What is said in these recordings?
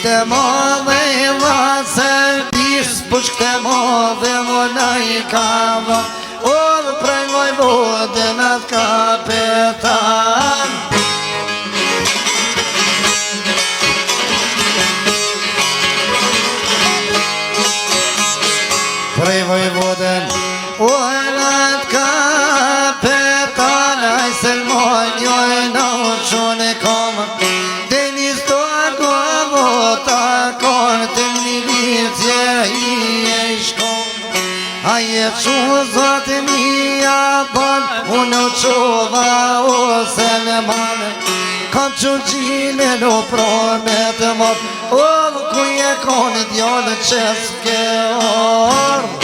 Shkte madhe I dhase Pis po shkte madhe Vona I kava Odhë prej vojvodën atë kapetan Prej vojvodën Ojnat kapetan Aj selmon jojna uqon e kom Denis to agovo ta kon Të një vitje I e shkom Aje që zotë mija ban Unë qova o Selman Kam që gjile në promet mot O ku je kone djallë që s'ke orë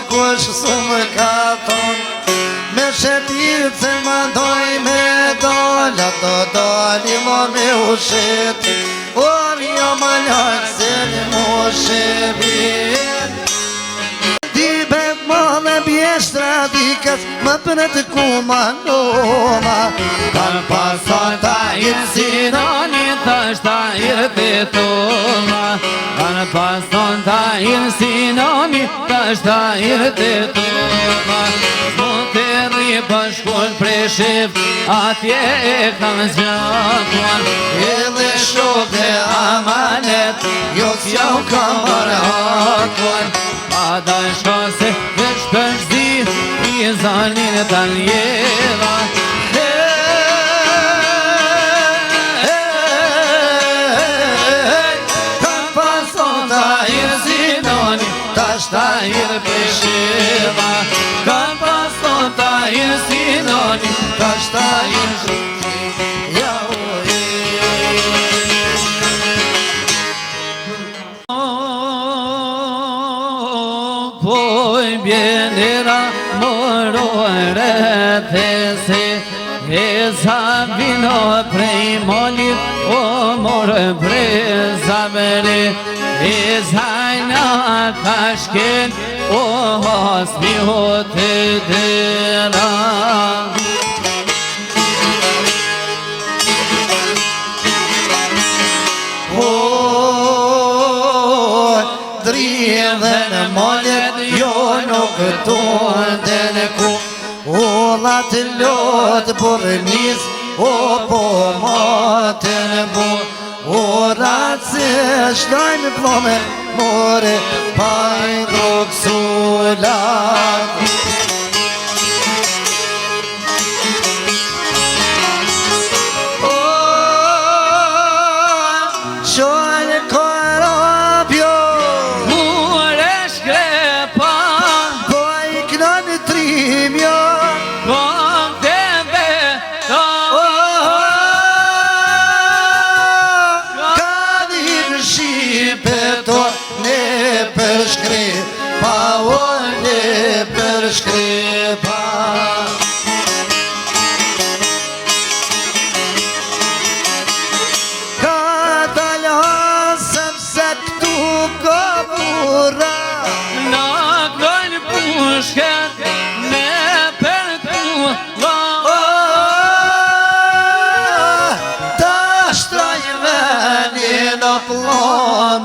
Kush s'më ka thonë Me shetit se më doj me dolla Do doli më me ushet O jo më lërë se një më shebit Di bet më dhe bjeshtra dikës Më për të kuma noma Kanë pason ta irë sinoni Thash ta irë të toma Kanë pason ta irë sinoni Thash ta irë të toma S'mo të rri për shkull prej shif Atje e kam zgjakuan Edhe shok dhe amanet Jo s'jau kam arhakuan A da shka se veç për shdi I zanin e taljeva Kam pason ta irë sinoni Tash ta irë pesheva Kam pason ta irë sinoni Tash ta irë Poi bienera morore te se E sa vino prej molit O more prej zabere E zajna kashken O hasmi hote dera Dridhen molet jo nuk të në ku O latë lot për nis O po matë në bu O ratë se shlajnë plome More pa I drog sulat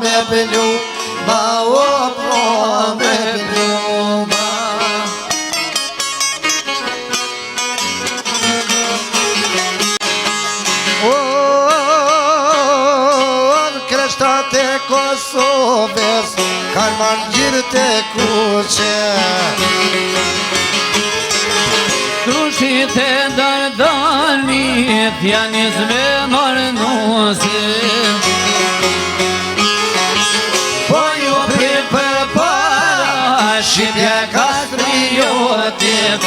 Me blu, ma o me blu, ma O kreshtat e Kosovës Kanë margjirët e kuqe Trushit e Dardanit Janë izme marnuse Shqipja kastriotit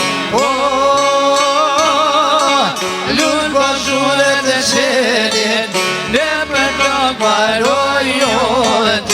Lunë po shullet e qelit Në për plak barojotit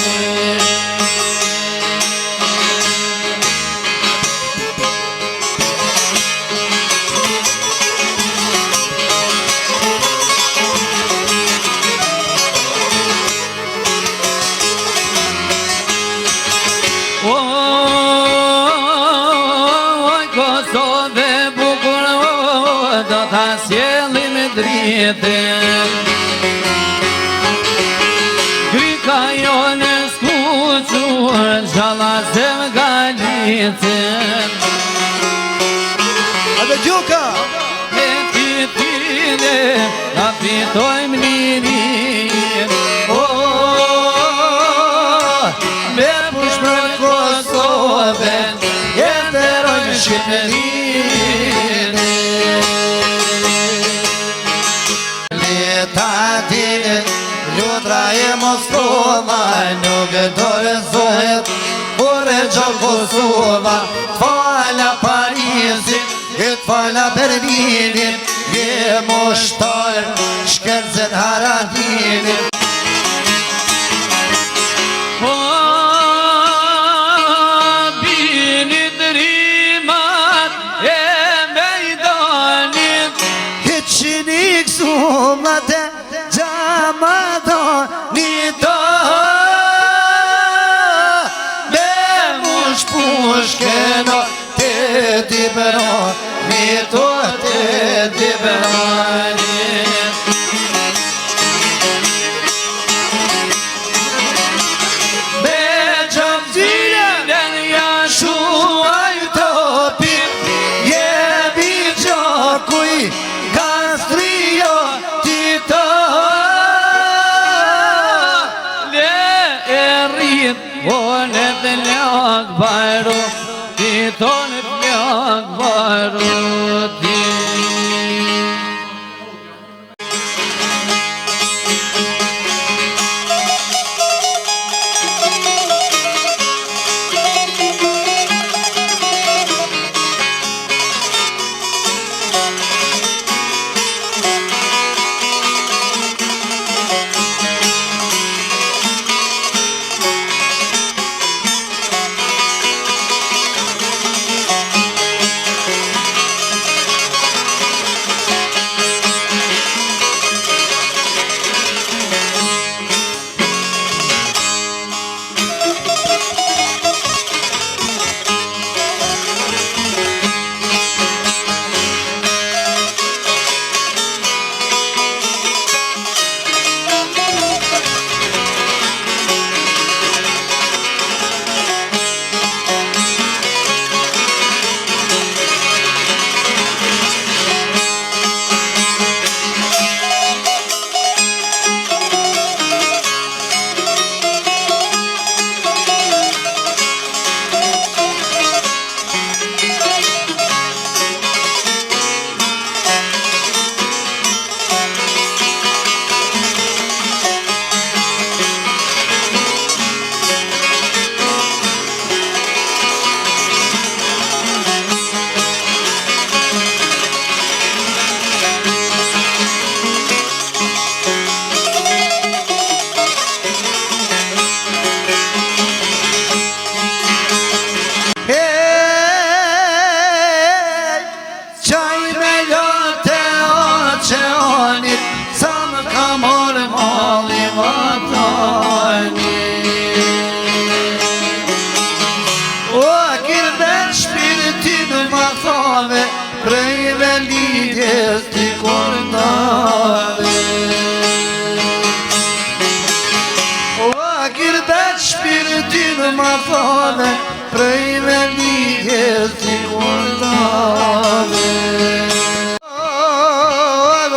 ta sjellin dritën. Grika jone skuqur, gjallazem galicën. Edhe Gjuka! Me titile, ta fitojmë lirin. Me push për Kosovën, jetërojmë Shqipërinë. Letati, lutra e Moskova, nuk dorëzohet, por e gjallë Kosova. T'fala Parisin, e t'fala Berlinin, je moshtar, shkercen Haradinin. Bini drimat e mejdanit, Hiçinik sumate Gjamadonito Me mush pushkeno te dibero Mito te diberani Me gjamzilen jashuaj topi Jebi gjokuj Kastrio tito le e rrit, volet lak bajru, titonet lak baruti. Prej me lidjes t'i kordave O akirbet shpirtin ma thove Prej me lidjes t'i kordave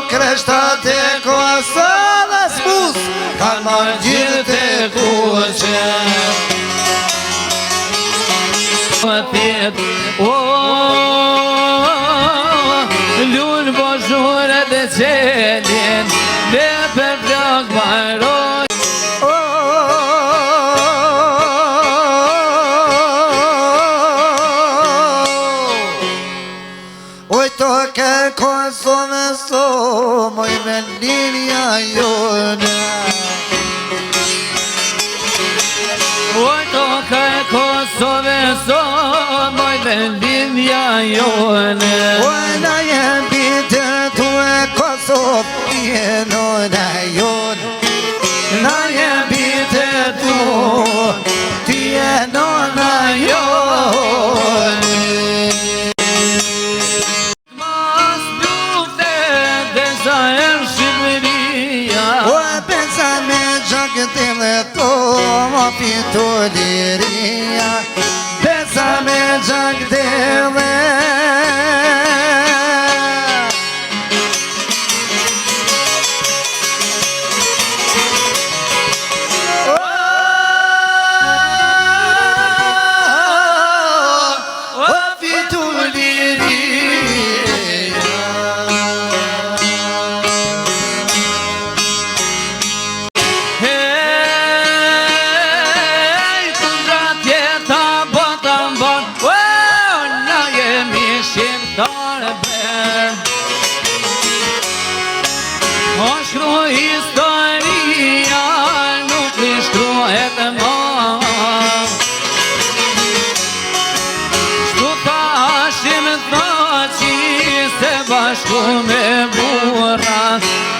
Kreshtat e Kosovë s'bus Kan marrë gjithë e kuqe Lunë bozhure dhe qelin Dhe për flok baroj Oj to ke Kosovë so Moj me linja jone Oj to ke Kosovë so Moj me linja jone Oj na jem bitë tu e Kosovë Jeno na jone Na jem bitë tu Ti jeno na jone Mas dufte jeto më fitu liria Besa me gjak dhe Bashku me burra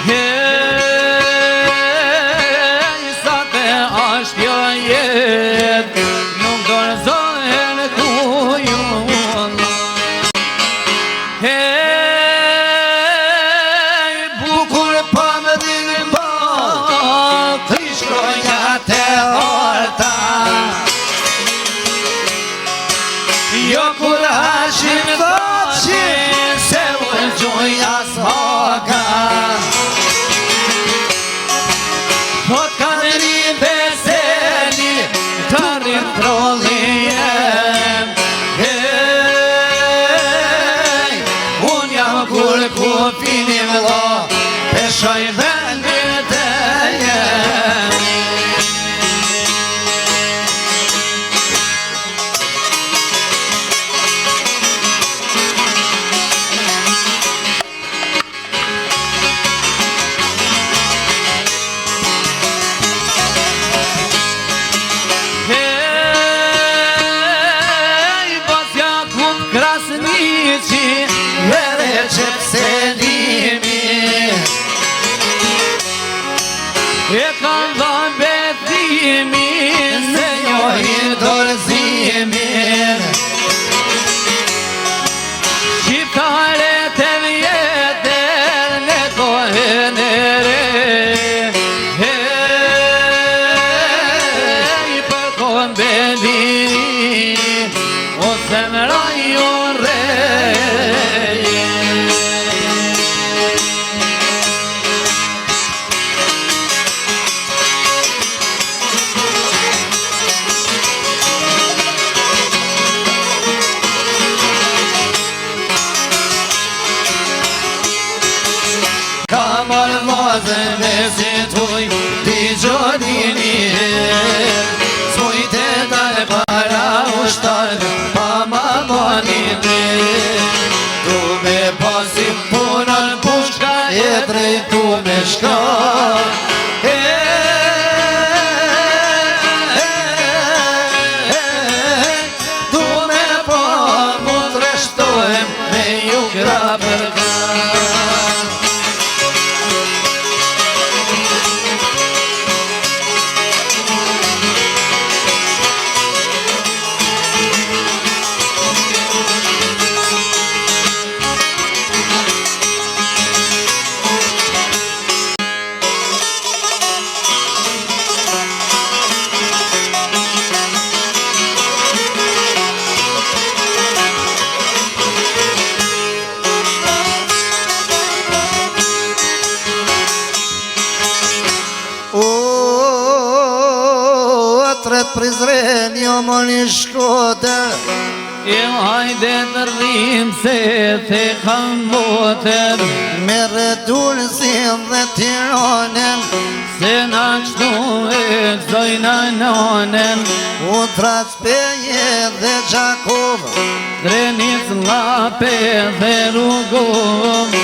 Hej, sa te ashtë jo jet Nuk dorëzohen ku ju Hej, bukur pa me dhinë bot Tri shkronja te orta Jo kur hashim thot që Gjoja s'hoka Thot kanë rin beseli Ka rin trollijem Hej, unë jam kur ku fini vlo Peshoj vendin të jem E kam dhën betimin Se njohin dorëzimin Shqiptaret e vjetër Në kohën e re Hej, për kohën beni Ose më rajon rej Me si tuj t'i gjodini S'mujte dal para ushtarve pa ma bonini Tu me pasim punën pushka e drejtu me shka Tu me po mund reshtohem me ju gra për gra Prizren jo më një shkoder Jo hajde të rrim se te kam boter Me redun si dhe tironen Se na qëtu e këzojna nonen U traspeje dhe Gjakov Drenic lape dhe rrugov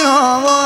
grava